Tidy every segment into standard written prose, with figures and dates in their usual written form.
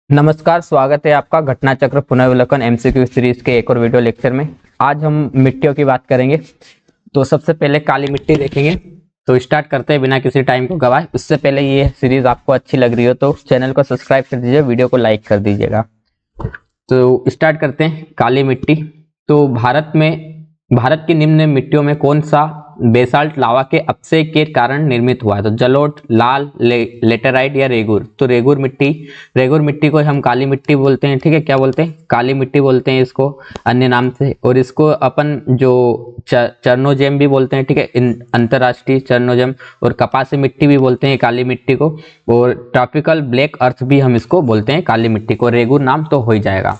नमस्कार, स्वागत है आपका घटना चक्र पुनर्विलोकन एमसीक्यू सीरीज के एक और वीडियो लेक्चर में। आज हम मिट्टियों की बात करेंगे। तो सबसे पहले काली मिट्टी देखेंगे। तो स्टार्ट करते हैं बिना किसी टाइम को गवाए। उससे पहले ये सीरीज आपको अच्छी लग रही हो तो चैनल को सब्सक्राइब कर दीजिए, वीडियो को लाइक कर दीजिएगा। तो स्टार्ट करते हैं काली मिट्टी। तो भारत की निम्न मिट्टियों में कौन सा बेसाल्ट लावा के अपक्षय के कारण निर्मित हुआ है? तो जलोढ़, लाल, लेटेराइट या रेगुर। तो रेगुर मिट्टी को हम काली मिट्टी बोलते हैं। ठीक है, क्या बोलते हैं? काली मिट्टी बोलते हैं इसको अन्य नाम से। और इसको अपन जो चरनोजेम भी बोलते हैं। ठीक है, अंतरराष्ट्रीय चरनोजेम। और कपासी मिट्टी भी बोलते हैं काली मिट्टी को। और ट्रॉपिकल ब्लैक अर्थ भी हम इसको बोलते हैं काली मिट्टी को। रेगुर नाम तो हो ही जाएगा।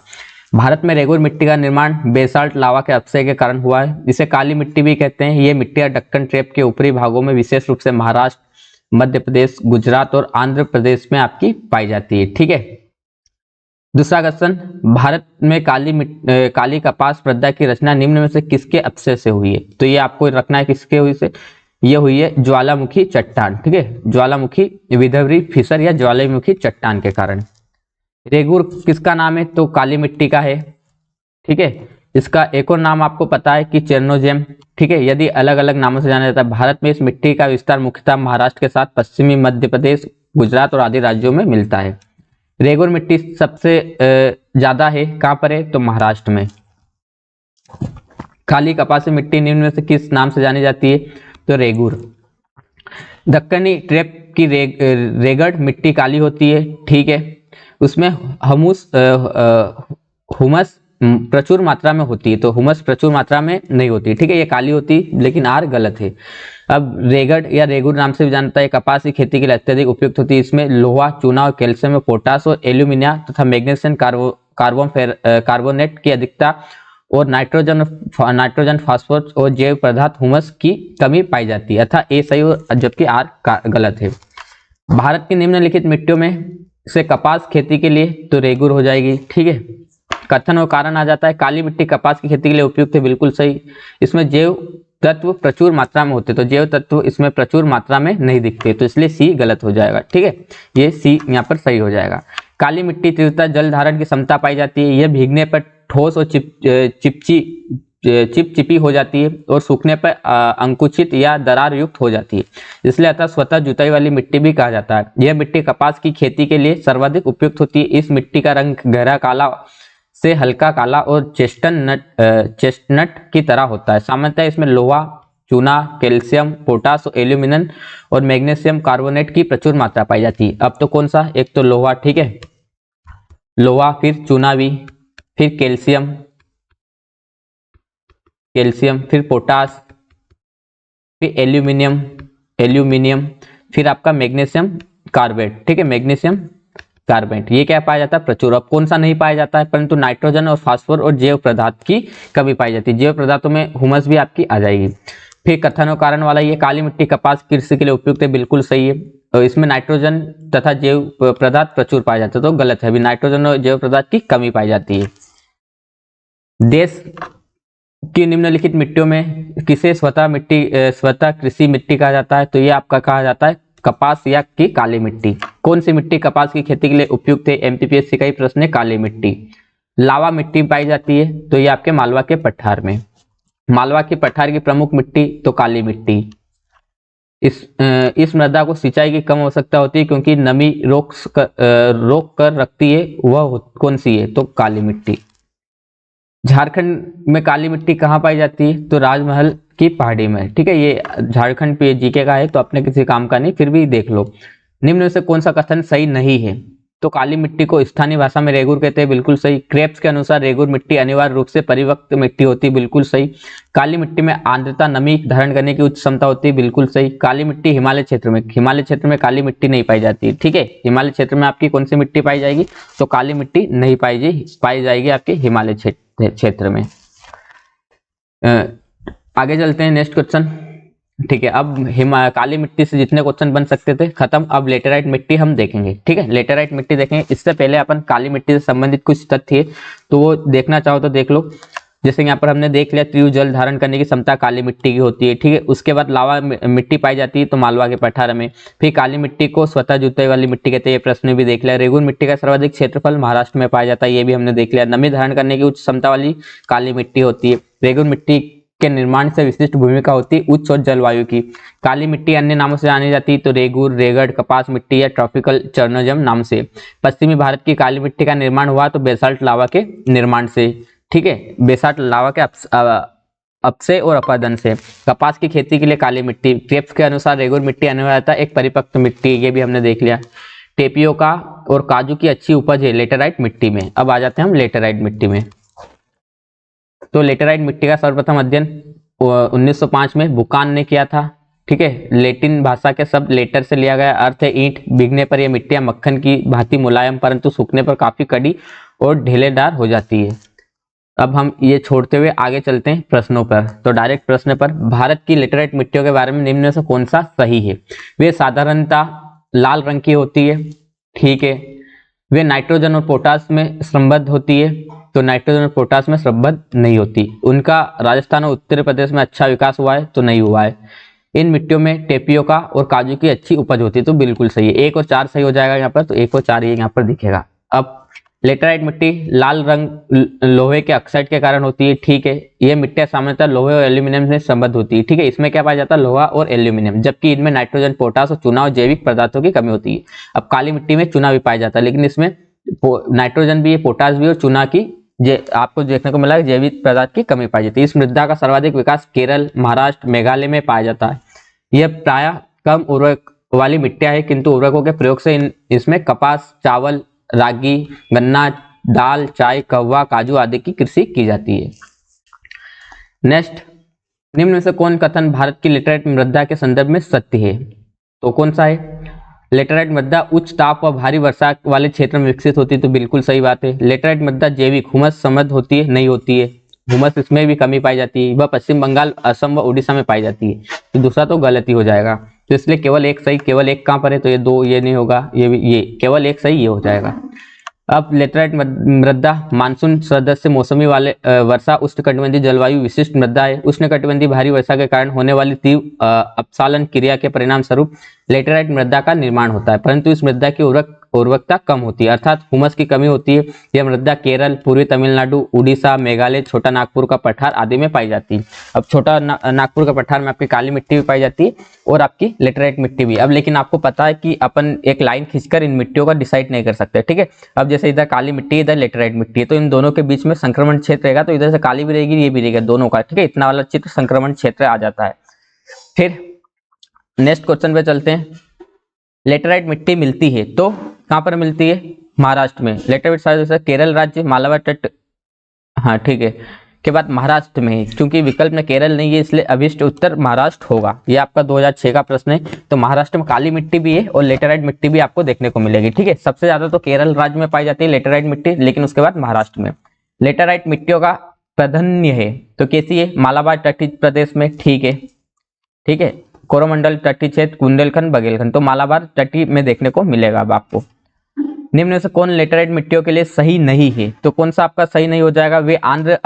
भारत में रेगुर मिट्टी का निर्माण बेसाल्ट लावा के अपक्षय के कारण हुआ है। इसे काली मिट्टी भी कहते हैं। ये मिट्टियां दक्कन ट्रेप के ऊपरी भागों में, विशेष रूप से महाराष्ट्र, मध्य प्रदेश, गुजरात और आंध्र प्रदेश में आपकी पाई जाती है। ठीक है, दूसरा क्वेश्चन, भारत में काली कपास प्रदा की रचना निम्न में से किसके अपक्षय से हुई है? तो ये आपको रखना है किसके हुई से। ये हुई है ज्वालामुखी चट्टान। ठीक है, ज्वालामुखी विधवरी फिसर या ज्वालामुखी चट्टान के कारण। रेगुर किसका नाम है? तो काली मिट्टी का है। ठीक है, इसका एक और नाम आपको पता है कि चेरनोजेम। ठीक है, यदि अलग अलग नामों से जाना जाता है। भारत में इस मिट्टी का विस्तार मुख्यतः महाराष्ट्र के साथ पश्चिमी मध्य प्रदेश, गुजरात और आदि राज्यों में मिलता है। रेगुर मिट्टी सबसे ज्यादा है कहां पर है? तो महाराष्ट्र में। काली कपासी मिट्टी निम्न में से किस नाम से जानी जाती है? तो रेगुर। दक्कनी ट्रेप की रेगड़ मिट्टी काली होती है। ठीक है, उसमें हुमस प्रचुर मात्रा में होती है। तो हुमस प्रचुर मात्रा में नहीं होती। ठीक है, ये काली होती है, लेकिन आर गलत है। अब रेगड़ या रेगुर नाम से भी जानता है। कपास की खेती के लिए अत्यधिक उपयुक्त होती है। इसमें लोहा, चूना और कैल्शियम, पोटास और एल्यूमिनियम तथा मैग्नीशियम कार्बोनेट की अधिकता और नाइट्रोजन, फास्फोरस और जैव पदार्थ हुमस की कमी पाई जाती है। अतः ए सही और जबकि आर गलत है। भारत की निम्नलिखित मिट्टियों में से कपास खेती के लिए तो रेगुर हो जाएगी। ठीक है, कथन और कारण आ जाता है। काली मिट्टी कपास की खेती के लिए उपयुक्त है, बिल्कुल सही। इसमें जैव तत्व प्रचुर मात्रा में होते, तो जैव तत्व इसमें प्रचुर मात्रा में नहीं दिखते, तो इसलिए सी गलत हो जाएगा। ठीक है, ये सी यहाँ पर सही हो जाएगा। काली मिट्टी तीव्रता जल धारण की क्षमता पाई जाती है। यह भीगने पर ठोस और चिपचिपी हो जाती है और सूखने पर अंकुचित या दरार युक्त हो जाती है, इसलिए अतः स्वतः जुताई वाली मिट्टी भी कहा जाता है। यह मिट्टी कपास की खेती के लिए सर्वाधिक उपयुक्त होती है। इस मिट्टी का रंग गहरा काला से हल्का काला और चेस्टनट की तरह होता है। सामान्यतः इसमें लोहा, चूना, कैल्शियम, पोटास, एल्यूमिनियम और मैग्नीशियम कार्बोनेट की प्रचुर मात्रा पाई जाती है। अब तो कौन सा? एक तो लोहा। ठीक है, लोहा, फिर चूना भी, फिर कैल्शियम, फिर पोटास, फिर एल्यूमिनियम, फिर आपका मैग्नीशियम कार्बेट। ठीक है, मैग्नीशियम कार्बेट, ये क्या पाया जाता है? प्रचुर। अब कौन सा नहीं पाया जाता है? परंतु नाइट्रोजन और फास्फोर और जैव पदार्थ की कमी पाई जाती है। जैव पदार्थों में हुमस भी आपकी आ जाएगी। फिर कथन और कारण वाला, ये काली मिट्टी कपास कृषि के लिए उपयुक्त है, बिल्कुल सही है। और इसमें नाइट्रोजन तथा जैव पदार्थ प्रचुर पाया जाता है, तो गलत है। अभी नाइट्रोजन और जैव पदार्थ की कमी पाई जाती है। देश की निम्नलिखित मिट्टियों में किसे स्वतः कृषि मिट्टी कहा जाता है? तो ये आपका कहा जाता है कपास या की काली मिट्टी। कौन सी मिट्टी कपास की खेती के लिए उपयुक्त है? एमपीपीएससी का ही प्रश्न है। काली मिट्टी। लावा मिट्टी पाई जाती है, तो ये आपके मालवा के पठार में। मालवा के पठार की प्रमुख मिट्टी तो काली मिट्टी। इस मृदा को सिंचाई की कम आवश्यकता होती है क्योंकि नमी रोक कर रखती है। वह कौन सी है? तो काली मिट्टी। झारखंड में काली मिट्टी कहाँ पाई जाती है? तो राजमहल की पहाड़ी में। ठीक है, ये झारखंड पे जीके का है, तो अपने किसी काम का नहीं, फिर भी देख लो। निम्न में से कौन सा कथन सही नहीं है? तो काली मिट्टी को स्थानीय भाषा में रेगुर कहते हैं, बिल्कुल सही। क्रेप्स के अनुसार रेगुर मिट्टी अनिवार्य रूप से परिवक्त मिट्टी होती है, बिल्कुल सही। काली मिट्टी में आर्द्रता, नमी धारण करने की उच्च क्षमता होती है, बिल्कुल सही। काली मिट्टी हिमालय क्षेत्र में काली मिट्टी नहीं पाई जाती है। ठीक है, हिमालय क्षेत्र में आपकी कौन सी मिट्टी पाई जाएगी? तो काली मिट्टी नहीं पाई जाएगी आपके हिमालय क्षेत्र में। आगे चलते हैं, नेक्स्ट क्वेश्चन। ठीक है, अब काली मिट्टी से जितने क्वेश्चन बन सकते थे खत्म। अब लेटेराइट मिट्टी हम देखेंगे। ठीक है, लेटेराइट मिट्टी देखेंगे। इससे पहले अपन काली मिट्टी से संबंधित कुछ तथ्य तो वो देखना चाहो तो देख लो। जैसे यहाँ पर हमने देख लिया त्रिभुज जल धारण करने की क्षमता काली मिट्टी की होती है, ठीक है। उसके बाद लावा मिट्टी पाई जाती है तो मालवा के पठार में। फिर काली मिट्टी को स्वतः जुताई वाली मिट्टी कहते हैं, ये प्रश्न भी देख लिया। रेगुन मिट्टी का सर्वाधिक क्षेत्रफल महाराष्ट्र में पाया जाता है, ये भी हमने देख लिया। नमी धारण करने की उच्च क्षमता वाली काली मिट्टी होती है। रेगुन मिट्टी के निर्माण से विशिष्ट भूमिका होती है उच्च और जलवायु की। काली मिट्टी अन्य नामों से जानी जाती है तो रेगुर, रेगड़, कपास मिट्टी या ट्रॉपिकल चर्नोजम नाम से। पश्चिमी भारत की काली मिट्टी का निर्माण हुआ तो बेसाल्ट लावा के निर्माण से, ठीक है, बेसाल्ट लावा के अपसे और अपादन से। कपास की खेती के लिए काली मिट्टी। क्रेप्स के अनुसार रेगुर मिट्टी अनिवार्यता एक परिपक्व मिट्टी, ये भी हमने देख लिया। टेपियोका और काजू की अच्छी उपज है लेटेराइट मिट्टी में। अब आ जाते हैं हम लेटेराइट मिट्टी में। तो लेटेराइट मिट्टी का सर्वप्रथम अध्ययन 1905 में बुकान ने किया था, ठीक है। लेटिन भाषा के शब्द लेटर से लिया गया, अर्थ है ईंट। भीगने पर यह मिट्टियां मक्खन की भांति मुलायम परंतु सूखने पर काफी कड़ी और ढीलेदार हो जाती है। अब हम ये छोड़ते हुए आगे चलते हैं प्रश्नों पर। तो डायरेक्ट प्रश्न पर, भारत की लेटेराइट मिट्टियों के बारे में निम्न में से कौन सा सही है? वे साधारणतः लाल रंग की होती है, ठीक है। वे नाइट्रोजन और पोटास में संबद्ध होती है, तो नाइट्रोजन और पोटास में संबद्ध नहीं होती। उनका राजस्थान और उत्तर प्रदेश में अच्छा विकास हुआ है, तो नहीं हुआ है। इन मिट्टियों में टेपियोका और काजू की अच्छी उपज होती है, तो बिल्कुल सही है। 1 और 4 सही हो जाएगा यहाँ पर, तो 1 और 4 ये यहाँ पर दिखेगा। अब लेटेराइट मिट्टी लाल रंग लोहे के ऑक्साइड के कारण होती है, ठीक है। ये मिट्टियां सामान्यतः लोहे और एल्यूमिनियम से संबद्ध होती है, ठीक है। इसमें क्या पाया जाता है? लोहा और एल्यूमिनियम, जबकि इनमें नाइट्रोजन, पोटास और चूना और जैविक पदार्थों की कमी होती है। अब काली मिट्टी में चूना भी पाया जाता है, लेकिन इसमें नाइट्रोजन भी है, पोटास भी और चूना की आपको देखने को मिला जैविक पदार्थ की कमी पाई जाती है। इस मृदा का सर्वाधिक विकास केरल, महाराष्ट्र, मेघालय में पाया जाता है। यह प्रायः कम उर्वरक वाली मिट्टियां है, किंतु उर्वरकों के प्रयोग से इसमें कपास, चावल, रागी, गन्ना, दाल, चाय, कहवा, काजू आदि की कृषि की जाती है। नेक्स्ट, निम्न में से कौन कथन भारत की लेटेराइट मृदा के संदर्भ में सत्य है? तो कौन सा है? लेटेराइट मृदा उच्च ताप व भारी वर्षा वाले क्षेत्र में विकसित होती है, तो बिल्कुल सही बात है। लेटेराइट मृदा जैविक हुमस समृद्ध होती है, नहीं होती है। हुमस इसमें भी कमी पाई जाती है। वह पश्चिम बंगाल, असम व उड़ीसा में पाई जाती है, तो दूसरा तो गलती हो जाएगा। तो इसलिए केवल एक सही, केवल एक कहाँ पर है? तो ये 2, ये नहीं होगा, ये भी, ये केवल एक सही, ये हो जाएगा। अब लेटेराइट मृदा मानसून सदस्य मौसमी वाले वर्षा उष्णकटिबंधीय जलवायु विशिष्ट मृदा है। उष्णकटिबंधीय भारी वर्षा के कारण होने वाली तीव्र अपसालन क्रिया के परिणाम स्वरूप लेटेराइट मृदा का निर्माण होता है, परंतु इस मृदा की उर्वरकता कम होती है, अर्थात हुमस की कमी होती है। यह मृदा केरल, पूर्वी तमिलनाडु, उड़ीसा, मेघालय, छोटा नागपुर का पठार आदि में पाई जाती है। अब छोटा नागपुर का पठार में आपकी काली मिट्टी भी पाई जाती है और आपकी लेटेराइट मिट्टी भी। अब लेकिन आपको पता है कि अपन एक लाइन खींचकर इन मिट्टियों का डिसाइड नहीं कर सकते, ठीक है। अब जैसे इधर काली मिट्टी, इधर लेटेराइट मिट्टी है, तो इन दोनों के बीच में संक्रमण क्षेत्र रहेगा, तो इधर से काली भी रहेगी, ये भी रहेगा, दोनों का, ठीक है। इतना वाला चित्र संक्रमण क्षेत्र आ जाता है। फिर नेक्स्ट क्वेश्चन पे चलते हैं। लेटेराइट मिट्टी मिलती है तो कहां पर मिलती है? महाराष्ट्र में। लेटेराइट केरल राज्य, मालवा तट, हाँ ठीक है, के बाद महाराष्ट्र में है। क्योंकि विकल्प में केरल नहीं है, इसलिए अभिष्ट उत्तर महाराष्ट्र होगा। ये आपका 2006 का प्रश्न है। तो महाराष्ट्र में काली मिट्टी भी है और लेटेराइट मिट्टी भी आपको देखने को मिलेगी, ठीक है। सबसे ज्यादा तो केरल राज्य में पाई जाती है लेटेराइट मिट्टी, लेकिन उसके बाद महाराष्ट्र में। लेटेराइट मिट्टियों का प्राधान्य है तो कैसी है? मालाबार तटीय प्रदेश में, ठीक है, ठीक है। कोरोमंडल तटीय क्षेत्र, बुंदेलखंड, बघेलखंड, तो मालाबार तटीय में देखने को मिलेगा अब आपको। निम्न में से कौन लेटेराइट मिट्टियों के लिए सही नहीं है? तो कौन सा आपका सही नहीं हो जाएगा? वे आंध्र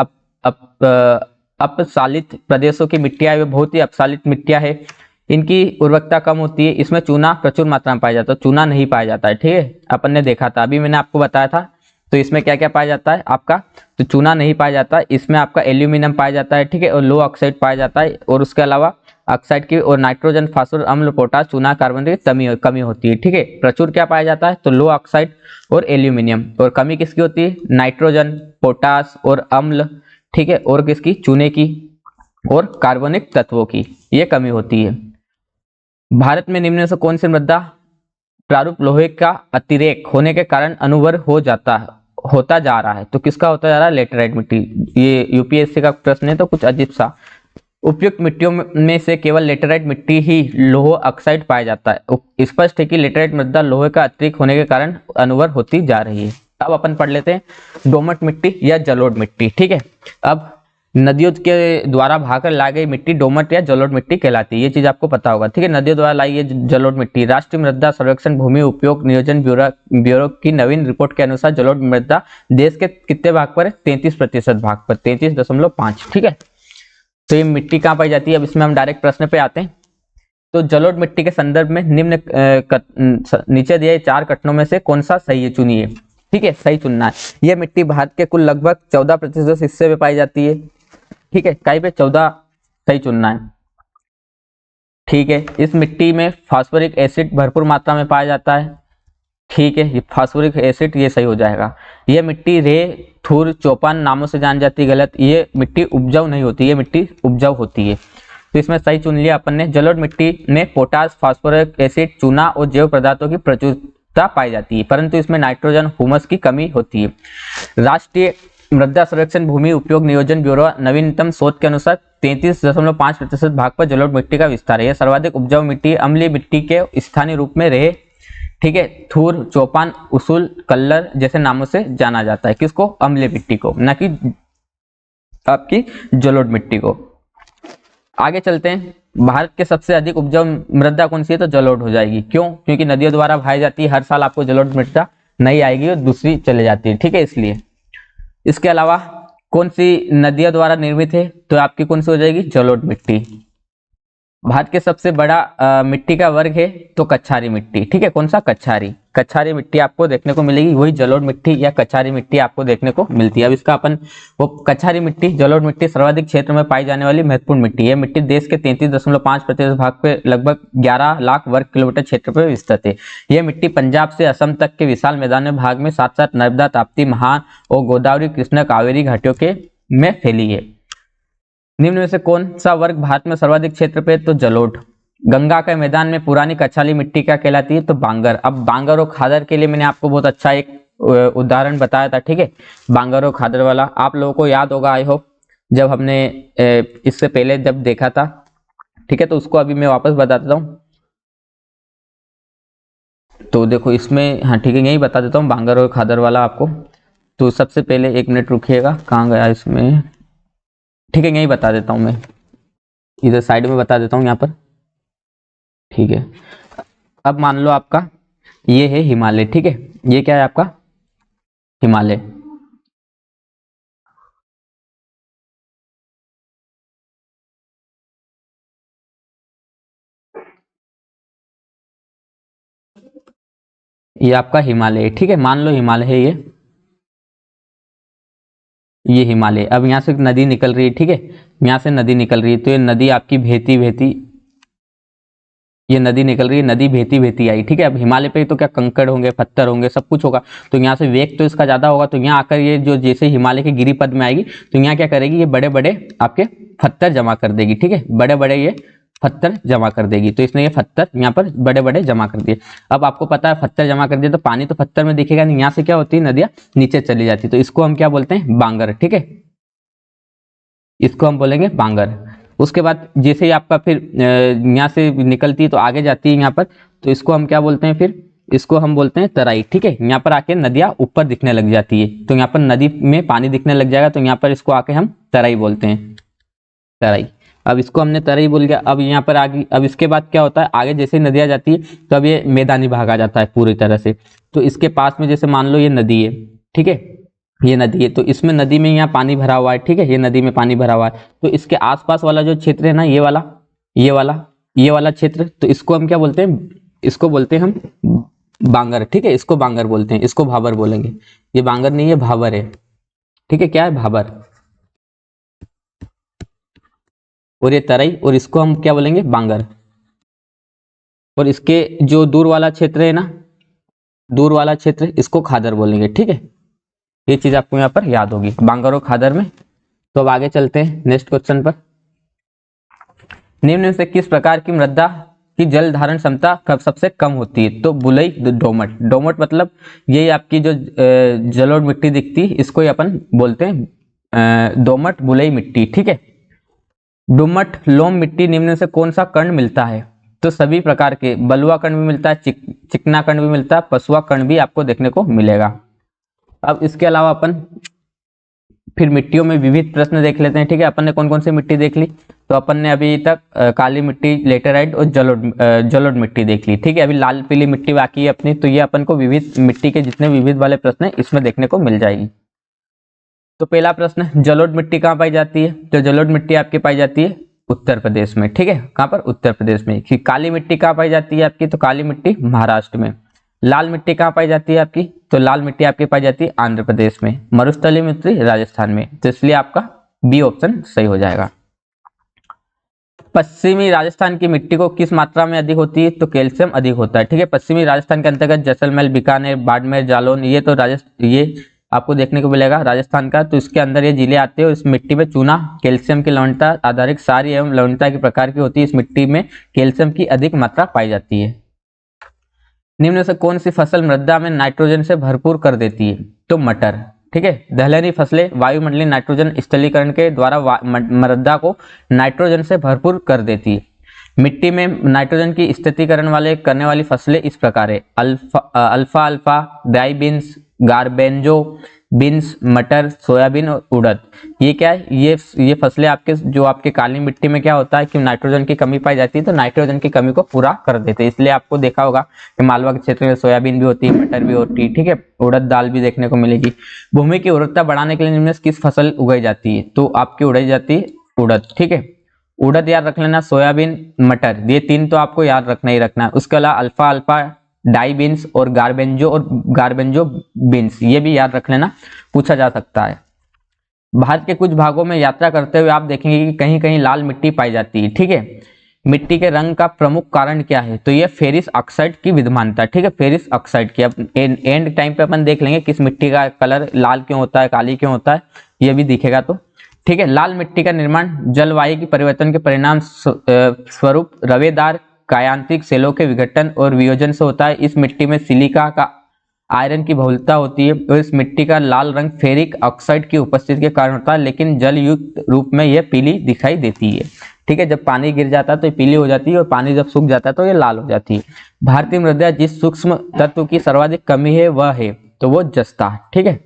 अपसालित प्रदेशों की मिट्टियां, वे बहुत ही अपसालित मिट्टियां है। इनकी उर्वरकता कम होती है। इसमें चूना प्रचुर मात्रा में पाया जाता है, चूना नहीं पाया जाता है, ठीक है। अपन ने देखा था, अभी मैंने आपको बताया था। तो इसमें क्या क्या पाया जाता है आपका? तो चूना नहीं पाया जाता, इसमें आपका एल्यूमिनियम पाया जाता है, ठीक है, और लो ऑक्साइड पाया जाता है। और उसके अलावा ऑक्साइड की और नाइट्रोजन, फास्फोरस, अम्ल, पोटास, चूना, कार्बन की कमी होती है, ठीक है। प्रचुर क्या पाया जाता है? तो लो ऑक्साइड और एल्यूमिनियम। और कमी किसकी होती है? नाइट्रोजन, पोटास और अम्ल, ठीक है, और किसकी? चूने की और कार्बनिक तत्वों की, ये कमी होती है। भारत में निम्न में से कौन सी मृदा प्रारूप लोहे का अतिरेक होने के कारण अनुवर होता जा रहा है? तो किसका होता जा रहा है? लेटेराइट मिट्टी। ये यूपीएससी का प्रश्न है, तो कुछ अजीब सा। उपयुक्त मिट्टियों में से केवल लेटेराइट मिट्टी ही लोह ऑक्साइड पाया जाता है। स्पष्ट है कि लेटेराइट मृदा लोहे का अतिरिक्त होने के कारण अनवर होती जा रही है। अब अपन पढ़ लेते हैं डोमट मिट्टी या जलोढ़ मिट्टी, ठीक है। अब नदियों के द्वारा भाकर लाई गई मिट्टी दोमट या जलोढ़ मिट्टी कहलाती है। ये चीज आपको पता होगा, ठीक है। नदियों द्वारा लाई गई जलोढ़ मिट्टी, राष्ट्रीय मृदा सर्वेक्षण भूमि उपयोग नियोजन ब्यूरो की नवीन रिपोर्ट के अनुसार जलोढ़ मृदा देश के कितने भाग पर है? 33% भाग पर, 33.5, ठीक है। तो ये मिट्टी कहाँ पाई जाती है? अब इसमें हम डायरेक्ट प्रश्न पे आते हैं। तो जलोढ़ मिट्टी के संदर्भ में निम्न नीचे दिए 4 कथनों में से कौन सा सही है? चुनिए, ठीक है, सही चुनना है। यह मिट्टी भारत के कुल लगभग 14% हिस्से में पाई जाती है, ठीक है। कहीं पे 14 सही चुनना है, ठीक है। इस मिट्टी में फास्फोरिक एसिड भरपूर मात्रा में पाया जाता है, ठीक है। ये फास्फोरिक एसिड ये सही हो जाएगा। ये मिट्टी रे थूर चौपान नामों से जान जाती है, गलत। ये मिट्टी उपजाऊ नहीं होती, ये मिट्टी उपजाऊ होती है। तो इसमें सही चुन लिया अपन ने। जलोढ़ मिट्टी में पोटास, फास्फोरिक एसिड, चूना और जैव पदार्थों की प्रचुरता पाई जाती है, परंतु इसमें नाइट्रोजन, ह्यूमस की कमी होती है। राष्ट्रीय मृदा सर्वेक्षण भूमि उपयोग नियोजन ब्यूरो नवीनतम शोध के अनुसार 33.5% भाग पर जलोढ़ मिट्टी का विस्तार है। यह सर्वाधिक उपजाऊ मिट्टी अम्लीय मिट्टी के स्थानीय रूप में रहे, ठीक है। थूर, चौपान, उसूल, कल्लर जैसे नामों से जाना जाता है। किसको? अम्लीय मिट्टी को, न कि आपकी जलोढ़ मिट्टी को। आगे चलते हैं। भारत के सबसे अधिक उपजाऊ मृदा कौन सी है? तो जलोढ़ हो जाएगी। क्यों? क्योंकि नदियों द्वारा भाई जाती है, हर साल आपको जलोढ़ मृदा नहीं आएगी और दूसरी चले जाती है, ठीक है, इसलिए। इसके अलावा कौन सी नदियों द्वारा निर्मित है? तो आपकी कौन सी हो जाएगी? जलोढ़ मिट्टी। भारत के सबसे बड़ा मिट्टी का वर्ग है तो कच्छारी मिट्टी, ठीक है। कौन सा? कच्छारी। कच्छारी मिट्टी आपको देखने को मिलेगी, वही जलोढ़ मिट्टी या कच्छारी मिट्टी आपको देखने को मिलती है। अब इसका अपन वो कच्छारी मिट्टी, जलोढ़ मिट्टी सर्वाधिक क्षेत्र में पाई जाने वाली महत्वपूर्ण मिट्टी है। मिट्टी देश के 33.5% भाग पे लगभग 11 लाख वर्ग किलोमीटर क्षेत्र पर विस्तृत है। यह मिट्टी पंजाब से असम तक के विशाल मैदानी भाग में, साथ साथ नर्मदा, ताप्ती, महान और गोदावरी, कृष्णा, कावेरी घाटियों के में फैली है। निम्न में से कौन सा वर्ग भारत में सर्वाधिक क्षेत्र पे? तो जलोढ़। गंगा के मैदान में पुरानी कच्छाली मिट्टी क्या कहलाती है? तो बांगर। अब बांगर और खादर के लिए मैंने आपको बहुत अच्छा एक उदाहरण बताया था, ठीक है, बांगर और खादर वाला। आप लोगों को याद होगा, आई होप, जब हमने इससे पहले जब देखा था, ठीक है। तो उसको अभी मैं वापस बता देता हूँ। तो देखो इसमें, हाँ ठीक है, यही बता देता हूँ बांगर और खादर वाला आपको। तो सबसे पहले 1 मिनट रुकिएगा, कहाँ गया इसमें, ठीक है, यही बता देता हूँ मैं, इधर साइड में बता देता हूँ यहाँ पर, ठीक है। अब मान लो आपका ये है हिमालय, ठीक है। ये क्या है आपका? हिमालय। ये आपका हिमालय है, ठीक है। मान लो हिमालय है ये हिमालय। अब यहाँ से नदी निकल रही है, ठीक है, यहाँ से नदी निकल रही है। तो ये नदी आपकी भेती भेती, ये नदी निकल रही है, नदी भेती भेती आई, ठीक है। अब हिमालय पे तो क्या कंकड़ होंगे, पत्थर होंगे, सब कुछ होगा। तो यहाँ से वेग तो इसका ज्यादा होगा। तो यहाँ आकर ये जो जैसे हिमालय के गिरिपद में आएगी, तो यहाँ क्या करेगी? ये बड़े बड़े आपके पत्थर जमा कर देगी, ठीक है, बड़े बड़े ये पत्थर जमा कर देगी। तो इसने ये पत्थर यहाँ पर बड़े बड़े जमा कर दिए। अब आपको पता है पत्थर जमा कर दिए तो पानी तो पत्थर में दिखेगा नहीं, यहाँ से क्या होती है? नदियां नीचे चली जाती। तो इसको हम क्या बोलते हैं? बांगर, ठीक है, इसको हम बोलेंगे बांगर। उसके बाद जैसे ही आपका फिर यहाँ से निकलती है तो आगे जाती है यहाँ पर, तो इसको हम क्या बोलते हैं? फिर इसको हम बोलते हैं तराई, ठीक है। यहाँ पर आके नदियां ऊपर दिखने लग जाती है, तो यहाँ पर नदी में पानी दिखने लग जाएगा, तो यहाँ पर इसको आके हम तराई बोलते हैं, तराई। अब इसको हमने तराई बोल गया। अब यहाँ पर आगे, अब इसके बाद क्या होता है? आगे जैसे नदियां जाती है तो अब ये मैदानी भाग आ जाता है पूरी तरह से। तो इसके पास में जैसे मान लो ये नदी है, ठीक है, ये नदी है, तो इसमें नदी में यहाँ पानी भरा हुआ है, ठीक है, ये नदी में पानी भरा हुआ है। तो इसके आसपास वाला जो क्षेत्र है ना, ये वाला, ये वाला, ये वाला क्षेत्र, तो इसको हम क्या बोलते हैं? इसको बोलते हैं हम बांगर, ठीक है, इसको बांगर बोलते हैं, इसको भाबर बोलेंगे। ये बांगर नहीं है, भाबर है, ठीक है। क्या है? भाबर। और ये तराई, और इसको हम क्या बोलेंगे? बांगर। और इसके जो दूर वाला क्षेत्र है ना, दूर वाला क्षेत्र, इसको खादर बोलेंगे, ठीक है। ये चीज आपको यहाँ पर याद होगी, बांगर और खादर में। तो अब आगे चलते हैं नेक्स्ट क्वेश्चन पर। निम्न में से किस प्रकार की मृदा की जल धारण क्षमता सबसे कम होती है? तो बुलई, दोमट। दोमट मतलब ये आपकी जो जलोढ़ मिट्टी दिखती है, इसको ही अपन बोलते हैं दोमट बुलई मिट्टी, ठीक है। दोमट लोम मिट्टी निम्न में से कौन सा कण मिलता है? तो सभी प्रकार के, बलुआ कण भी मिलता है, चिकना कण भी मिलता है, पसुआ कण भी आपको देखने को मिलेगा। अब इसके अलावा अपन फिर मिट्टियों में विविध प्रश्न देख लेते हैं। ठीक है, अपन ने कौन कौन सी मिट्टी देख ली, तो अपन ने अभी तक काली मिट्टी, लेटेराइट और जलोढ़ मिट्टी देख ली। ठीक है, अभी लाल पीली मिट्टी बाकी है अपनी, तो ये अपन को विविध मिट्टी के जितने विविध वाले प्रश्न है इसमें देखने को मिल जाएगी। तो पहला प्रश्न, जलोढ़ मिट्टी कहाँ पाई जाती है, तो जलोढ़ मिट्टी आपकी पाई जाती है उत्तर प्रदेश में। ठीक है, कहाँ पर, उत्तर प्रदेश में। काली मिट्टी कहाँ पाई जाती है आपकी, तो काली मिट्टी महाराष्ट्र में। लाल मिट्टी कहाँ पाई जाती है आपकी, तो लाल मिट्टी आपकी पाई जाती है आंध्र प्रदेश में। मरुस्थलीय मिट्टी राजस्थान में। तो इसलिए आपका बी ऑप्शन सही हो जाएगा। पश्चिमी राजस्थान की मिट्टी को किस मात्रा में अधिक होती है, तो कैल्शियम अधिक होता है। ठीक है, पश्चिमी राजस्थान के अंतर्गत जैसलमेर, बीकानेर, बाड़मेर, जालौन, ये तो ये आपको देखने को मिलेगा राजस्थान का। तो इसके अंदर ये जिले आते हैं और इस मिट्टी में चूना, कैल्शियम की लवणता आधारित क्षारीय एवं लवणता के प्रकार की होती है। इस मिट्टी में कैल्शियम की अधिक मात्रा पाई जाती है। निम्न में से कौन सी फसल मृदा में नाइट्रोजन से भरपूर कर देती है, तो मटर। ठीक है, दलहनी फसलें वायुमंडलीय नाइट्रोजन स्थलीकरण के द्वारा मृदा को नाइट्रोजन से भरपूर कर देती है। मिट्टी में नाइट्रोजन की स्थितीकरण वाले करने वाली फसलें इस प्रकार है, अल्फा अल्फा, डाइबिन्स, गार्बेंजो बीन्स, मटर, सोयाबीन और उड़द। ये क्या है, ये फसलें आपके जो आपके काली मिट्टी में क्या होता है कि नाइट्रोजन की कमी पाई जाती है, तो नाइट्रोजन की कमी को पूरा कर देते हैं। इसलिए आपको देखा होगा कि मालवा के क्षेत्र में सोयाबीन भी होती है, मटर भी होती है। ठीक है, उड़द दाल भी देखने को मिलेगी। भूमि की उर्वरता बढ़ाने के लिए निम्न में से किस फसल उगाई जाती है, तो आपकी उगाई जाती है उड़द। ठीक है, उड़द याद रख लेना, सोयाबीन, मटर, ये तीन तो आपको याद रखना ही रखना है। उसके अलावा अल्फा अल्फा, डाई बीन्स और गार्बेंजो बीन्स, ये भी याद रख लेना, पूछा जा सकता है। भारत के कुछ भागों में यात्रा करते हुए आप देखेंगे कि कहीं कहीं लाल मिट्टी पाई जाती है। ठीक है, मिट्टी के रंग का प्रमुख कारण क्या है, तो ये फेरिस ऑक्साइड की विद्यमानता। ठीक है, फेरिस ऑक्साइड की, अब एंड टाइम पे अपन देख लेंगे किस मिट्टी का कलर लाल क्यों होता है, काली क्यों होता है, ये भी दिखेगा। तो ठीक है, लाल मिट्टी का निर्माण जलवायु के परिवर्तन के परिणाम स्वरूप रवेदार कायांतिक सेलों के विघटन और वियोजन से होता है। इस मिट्टी में सिलिका का आयरन की बहुलता होती है और इस मिट्टी का लाल रंग फेरिक ऑक्साइड की उपस्थिति के कारण होता है, लेकिन जल युक्त रूप में यह पीली दिखाई देती है। ठीक है, जब पानी गिर जाता है तो ये पीली हो जाती है और पानी जब सूख जाता है तो ये लाल हो जाती है। भारतीय मृदा जिस सूक्ष्म तत्व की सर्वाधिक कमी है वह है, तो वो जस्ता। ठीक है,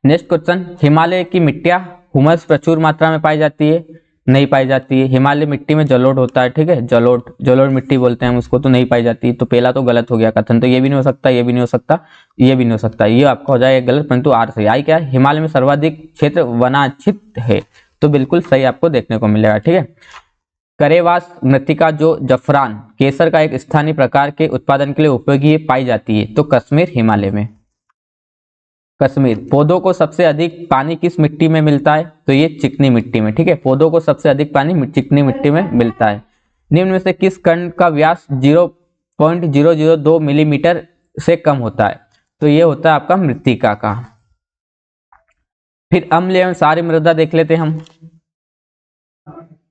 नेक्स्ट क्वेश्चन, हिमालय की मिट्टियां हुमस प्रचुर मात्रा में पाई जाती है, नहीं पाई जाती है। हिमालय मिट्टी में जलोढ़ होता है। ठीक है, जलोढ़ मिट्टी बोलते हैं हम उसको, तो नहीं पाई जाती। तो पहला तो गलत हो गया कथन, तो ये भी नहीं हो सकता, ये भी नहीं हो सकता, ये भी नहीं हो सकता, ये आपका हो जाएगा गलत, परंतु आर सही। आई क्या है, हिमालय में सर्वाधिक क्षेत्र वनाच्छित है, तो बिल्कुल सही आपको देखने को मिलेगा। ठीक है, करेवास मृत्तिका जो जफरान केसर का एक स्थानीय प्रकार के उत्पादन के लिए उपयोगी पाई जाती है, तो कश्मीर हिमालय में। कश्मीर, पौधों को सबसे अधिक पानी किस मिट्टी में मिलता है, तो ये चिकनी मिट्टी में। ठीक है, पौधों को सबसे अधिक पानी चिकनी मिट्टी में मिलता है। निम्न में से किस कण का व्यास 0.002 मिलीमीटर से कम होता है, तो ये होता है आपका मृत्तिका का। फिर अम्ल एवं क्षारीय मृदा देख लेते हैं हम।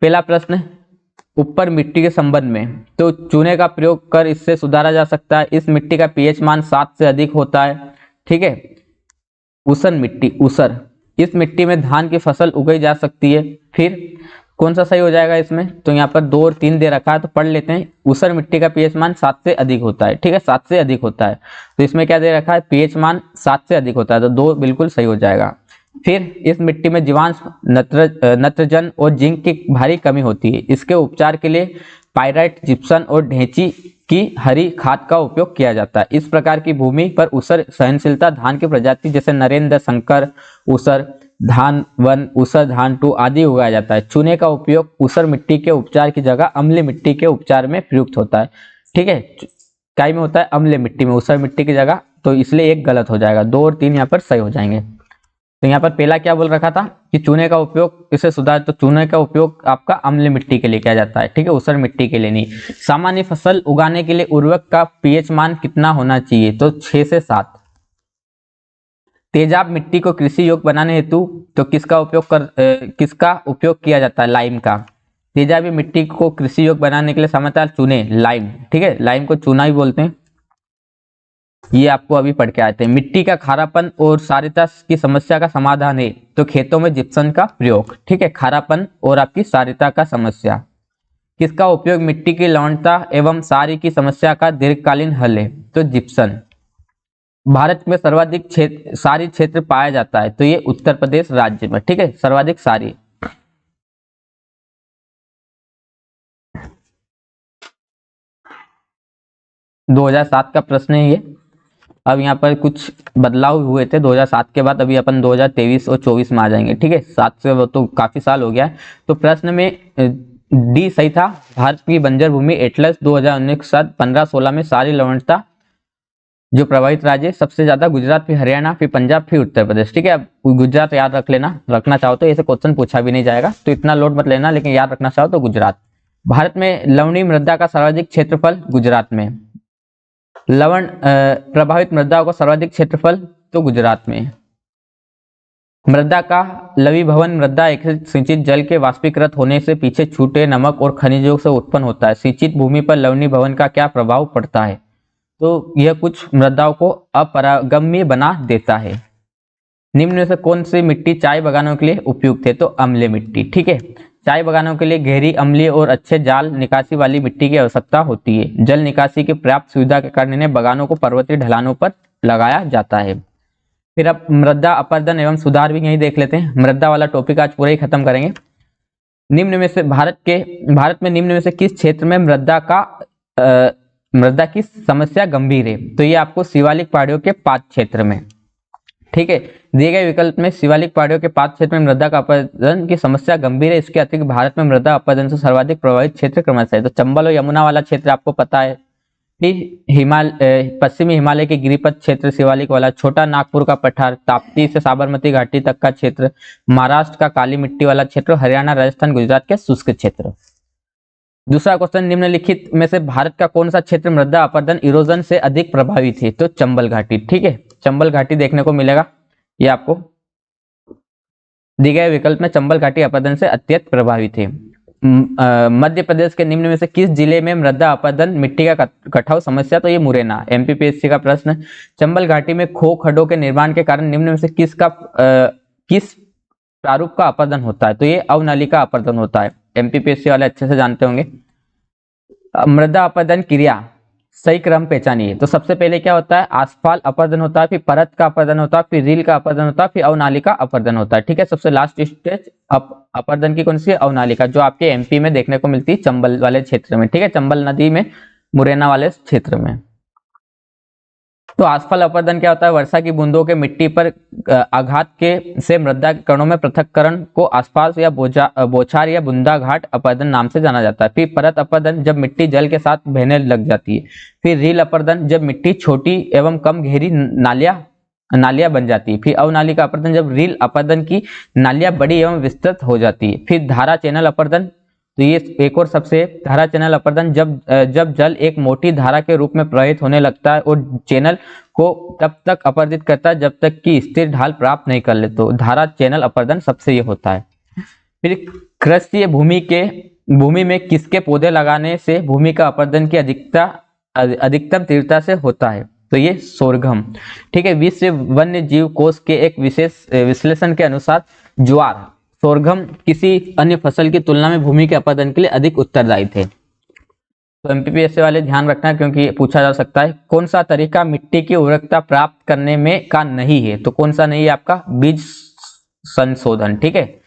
पहला प्रश्न, ऊपर मिट्टी के संबंध में, तो चूने का प्रयोग कर इससे सुधारा जा सकता है। इस मिट्टी का पीएच मान 7 से अधिक होता है। ठीक है, ऊसर मिट्टी, ऊसर, इस मिट्टी में धान की फसल उगाई जा सकती है। फिर कौन सा सही हो जाएगा इसमें, तो यहाँ पर 2 और 3 दे रखा है, तो पढ़ लेते हैं। ऊसर मिट्टी का पीएच मान 7 से अधिक होता है। ठीक है, 7 से अधिक होता है, तो इसमें क्या दे रखा है, पीएच मान 7 से अधिक होता है, तो 2 बिल्कुल सही हो जाएगा। फिर इस मिट्टी में जीवांश, नत्रजन और जिंक की भारी कमी होती है। इसके उपचार के लिए पायराइट, जिप्सम और ढेंची की हरी खाद का उपयोग किया जाता है। इस प्रकार की भूमि पर ऊसर सहनशीलता धान की प्रजाति जैसे नरेंद्र, शंकर, ऊसर धान 1, ऊसर धान 2 आदि उगाया जाता है। चूने का उपयोग ऊसर मिट्टी के उपचार की जगह अम्लीय मिट्टी के उपचार में प्रयुक्त होता है। ठीक है, काय में होता है, अम्लीय मिट्टी में, ऊसर मिट्टी की जगह, तो इसलिए एक गलत हो जाएगा, 2 और 3 यहाँ पर सही हो जाएंगे। तो यहाँ पर पहला क्या बोल रखा था कि चूने का उपयोग इसे सुधार, तो चूने का उपयोग आपका अम्लीय मिट्टी के लिए किया जाता है। ठीक है, ऊसर मिट्टी के लिए नहीं। सामान्य फसल उगाने के लिए उर्वरक का पीएच मान कितना होना चाहिए, तो 6 से 7। तेजाब मिट्टी को कृषि योग्य बनाने हेतु तो किसका उपयोग किया जाता है, लाइम का। तेजाबी मिट्टी को कृषि योग्य बनाने के लिए सामान्यतः चूने, लाइम, ठीक है, लाइम को चूना ही बोलते हैं, ये आपको अभी पढ़ के आते हैं। मिट्टी का खारापन और क्षारीयता की समस्या का समाधान है, तो खेतों में जिप्सम का प्रयोग। ठीक है, खारापन और आपकी क्षारीयता का समस्या। किसका उपयोग मिट्टी की लवणता एवं क्षारीय की समस्या का दीर्घकालीन हल है, तो जिप्सम। भारत में सर्वाधिक क्षेत्र सारी क्षेत्र पाया जाता है, तो ये उत्तर प्रदेश राज्य में, ठीक है, सर्वाधिक सारी। – 2007 का प्रश्न है ये। अब यहाँ पर कुछ बदलाव हुए थे 2007 के बाद, अभी अपन 2023 और 24 में आ जाएंगे, ठीक है, 7 से वो तो काफी साल हो गया है। तो प्रश्न में डी सही था, भारत की बंजर भूमि एटलस 2019 के साथ 15-16 में सारी लवणता जो प्रभावित राज्य सबसे ज्यादा गुजरात, फिर हरियाणा, फिर पंजाब, फिर उत्तर प्रदेश, ठीक है। अब गुजरात याद रख लेना, रखना चाहो तो ऐसे क्वेश्चन पूछा भी नहीं जाएगा, तो इतना लोड मत लेना, लेकिन याद रखना चाहो तो गुजरात। भारत में लवणीय मृदा का सर्वाधिक क्षेत्रफल गुजरात में, लवण प्रभावित मृदाओं का सर्वाधिक क्षेत्रफल तो गुजरात में। मृदा का लवीभवन मृदा एक सिंचित जल के वाष्पीकृत होने से पीछे छूटे नमक और खनिजों से उत्पन्न होता है। सिंचित भूमि पर लवणीय भवन का क्या प्रभाव पड़ता है? तो यह कुछ मृदाओं को अपरागम्य बना देता है। निम्न में से कौन सी मिट्टी चाय बागानों के लिए उपयुक्त है? तो अम्लीय मिट्टी, ठीक है। चाय बागानों के लिए गहरी, अम्लीय और अच्छे जाल निकासी वाली मिट्टी की आवश्यकता होती है। जल निकासी की पर्याप्त सुविधा के कारण इन्हें बागानों को पर्वतीय ढलानों पर लगाया जाता है। फिर अब मृदा अपरदन एवं सुधार भी यही देख लेते हैं। मृदा वाला टॉपिक आज पूरा ही खत्म करेंगे। निम्न में से भारत में निम्न में से किस क्षेत्र में मृदा की समस्या गंभीर है? तो ये आपको शिवालिक पहाड़ियों के पात क्षेत्र में, ठीक है। दिए गए विकल्प में शिवालिक पहाड़ियों के पात क्षेत्र में मृदा का अपरदन की समस्या गंभीर है। इसके अतिरिक्त भारत में मृदा अपरदन से सर्वाधिक प्रभावित क्षेत्र क्रमशः है। तो चंबल और यमुना वाला क्षेत्र आपको पता है, फिर पश्चिमी हिमालय के गिरिपथ क्षेत्र शिवालिक वाला, छोटा नागपुर का पठार, ताप्ती से साबरमती घाटी तक का क्षेत्र, महाराष्ट्र का काली मिट्टी वाला क्षेत्र, हरियाणा, राजस्थान, गुजरात के शुष्क क्षेत्र। दूसरा क्वेश्चन, निम्नलिखित में से भारत का कौन सा क्षेत्र मृदा अपरदन इरोजन से अधिक प्रभावित है? तो चंबल घाटी, ठीक है, चंबल घाटी देखने को मिलेगा। ये आपको दिए गए विकल्प में चंबल घाटी अपरदन से अत्यधिक प्रभावित है। मध्य प्रदेश के निम्न में से किस जिले में मृदा अपरदन मिट्टी का कटाव समस्या? तो ये मुरैना, एमपीपीएससी का प्रश्न। चंबल घाटी में खो खड्डों के निर्माण के कारण निम्न में से किस प्रारूप का अपरदन होता है? तो ये अवनालिका अपरदन होता है। एमपीपीएससी वाले अच्छे से जानते होंगे। मृदा अपरदन क्रिया सही क्रम पहचानिए। तो सबसे पहले क्या होता है? आसफाल अपरदन होता है, फिर परत का अपरदन होता है, फिर रील का अपरदन होता है, फिर अवनालिका अपरदन होता है, ठीक है। सबसे लास्ट स्टेज अपरदन की कौन सी है? अवनालिका, जो आपके एमपी में देखने को मिलती है चंबल वाले क्षेत्र में, ठीक है, चंबल नदी में, मुरैना वाले क्षेत्र में। तो आसफल अपरदन क्या होता है? वर्षा की बूंदों के मिट्टी पर आघात के से मृदा के कणों में पृथक्करण को आसपास या बौछार या बूंदाघाट अपरदन नाम से जाना जाता है। फिर परत अपरदन जब मिट्टी जल के साथ बहने लग जाती है। फिर रील अपरदन जब मिट्टी छोटी एवं कम गहरी नालियां बन जाती है। फिर अवनालिका अपरदन जब रील अपरदन की नालियां बड़ी एवं विस्तृत हो जाती है। फिर धारा चैनल अपरदन, तो ये एक और सबसे धारा चैनल अपरदन जब जल एक मोटी धारा के रूप में प्रवाहित होने लगता है और चैनल को तब तक अपरदित करता है जब तक कि स्थिर ढाल प्राप्त नहीं कर ले, तो धारा चैनल अपरदन सबसे ये होता है। फिर कृषि भूमि में किसके पौधे लगाने से भूमि का अपरदन की अधिकतम तीव्रता से होता है? तो ये सोरघम, ठीक है। विश्व वन्य जीव कोष के एक विशेष विश्लेषण के अनुसार ज्वार, सोरघम किसी अन्य फसल की तुलना में भूमि के अपरदन के लिए अधिक उत्तरदायी थे। तो एमपीपीएससी वाले ध्यान रखना, क्योंकि पूछा जा सकता है। कौन सा तरीका मिट्टी की उर्वरकता प्राप्त करने में का नहीं है? तो कौन सा नहीं है आपका? बीज संशोधन, ठीक है।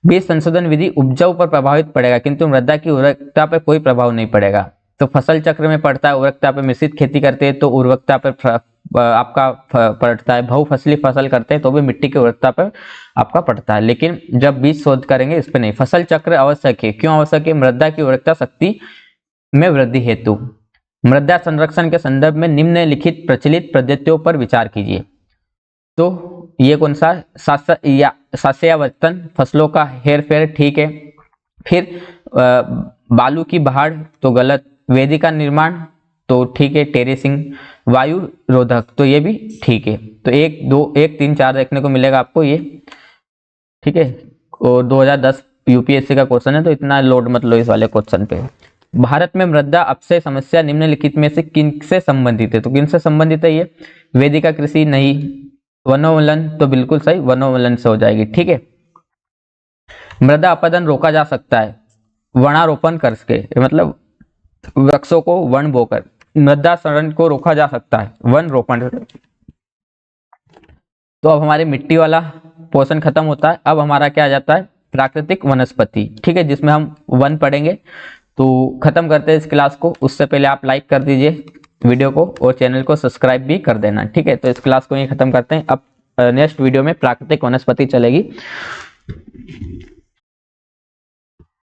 बीज संशोधन विधि उपजाऊ पर प्रभावित पड़ेगा, किंतु मृदा की उर्वरकता पर कोई प्रभाव नहीं पड़ेगा। तो फसल चक्र में पड़ता है, उर्वरकता पर मिश्रित खेती करते हैं तो उर्वरकता पर आपका पड़ता है। बहुफसली फसल करते हैं तो भी मिट्टी की उर्वरकता पर आपका पड़ता है, लेकिन जब बीज शोध करेंगे इस पे नहीं। फसल चक्र आवश्यक है, क्यों आवश्यक है? मृदा की उर्वरकता शक्ति में वृद्धि हेतु। मृदा संरक्षण के संदर्भ में निम्नलिखित प्रचलित पद्धतियों पर विचार कीजिए। तो ये कौन सा? शास्यावर्तन, फसलों का हेरफेर, ठीक है। फिर बालू की बहाड़, तो गलत। वेदिका निर्माण, तो ठीक है। टेरेसिंग, वायु रोधक, तो ये भी ठीक है। तो 1, 2, 1, 3, 4 देखने को मिलेगा आपको ये, ठीक है। और 2010 यूपीएससी का क्वेश्चन है, तो इतना लोड मत लो इस वाले क्वेश्चन पे। भारत में मृदा अपक्षय समस्या निम्नलिखित में से किन से संबंधित है? तो किन से संबंधित है ये? वेदिका कृषि नहीं, वनोन्मूलन, तो बिल्कुल सही, वनोन्मूलन से हो जाएगी, ठीक है। मृदा अपरदन रोका जा सकता है वनारोपण करके, मतलब वृक्षों को वन बोकर। मृदा क्षरण को रोका जा सकता है वन रोपण। तो अब हमारी मिट्टी वाला पोर्शन खत्म होता है। अब हमारा क्या आ जाता है, प्राकृतिक वनस्पति, ठीक है, जिसमें हम वन पढ़ेंगे। तो खत्म करते हैं इस क्लास को। उससे पहले आप लाइक कर दीजिए वीडियो को और चैनल को सब्सक्राइब भी कर देना, ठीक है। तो इस क्लास को यहीं खत्म करते हैं। अब नेक्स्ट वीडियो में प्राकृतिक वनस्पति चलेगी।